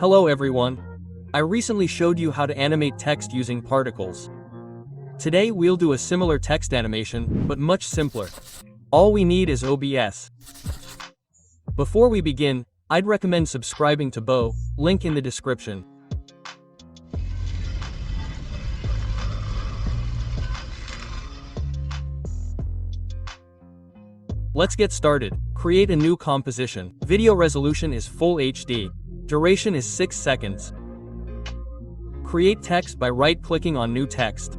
Hello everyone. I recently showed you how to animate text using particles. Today we'll do a similar text animation, but much simpler. All we need is OBS. Before we begin, I'd recommend subscribing to Bo, link in the description. Let's get started. Create a new composition. Video resolution is Full HD. Duration is 6 seconds. Create text by right-clicking on New Text.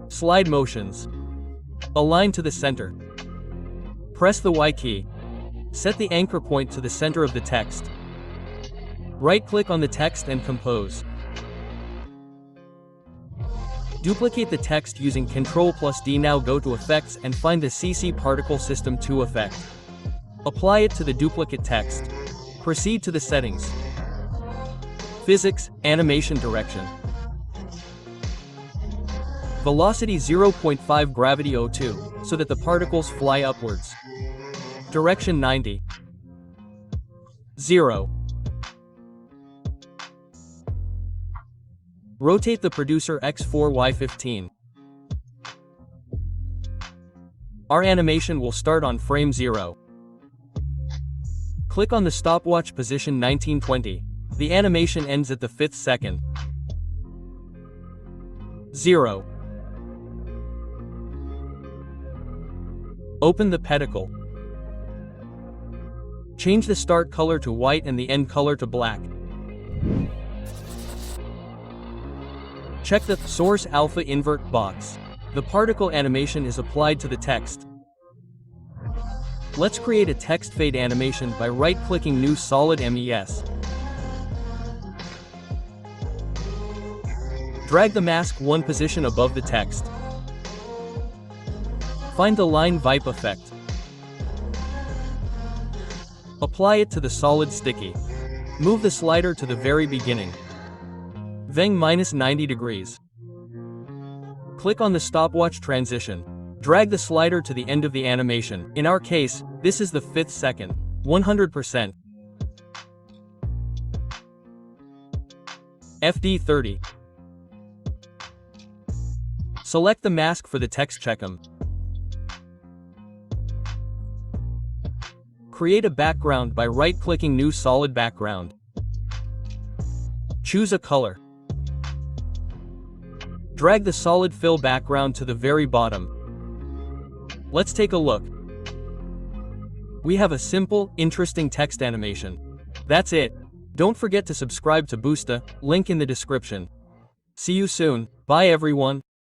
Slide motions. Align to the center. Press the Y key. Set the anchor point to the center of the text. Right-click on the text and compose. Duplicate the text using Ctrl+D. Now go to Effects and find the CC Particle System 2 effect. Apply it to the duplicate text. Proceed to the settings. Physics, Animation Direction. Velocity 0.5, Gravity 0.2, so that the particles fly upwards. Direction 90. 0. Rotate the producer X4 Y15. Our animation will start on frame 0. Click on the stopwatch position 1920. The animation ends at the 5th second. 0. Open the pedicle. Change the start color to white and the end color to black. Check the Source Alpha Invert box. The particle animation is applied to the text. Let's create a text fade animation by right-clicking New Solid MES. Drag the mask one position above the text. Find the line Vipe effect. Apply it to the solid sticky. Move the slider to the very beginning. Veng -90 degrees. Click on the stopwatch transition. Drag the slider to the end of the animation. In our case, this is the 5th second. 100%. FD 30. Select the mask for the text checkum. Create a background by right-clicking New Solid Background. Choose a color. Drag the solid fill background to the very bottom. Let's take a look. We have a simple, interesting text animation. That's it. Don't forget to subscribe to Boosta, link in the description. See you soon. Bye everyone.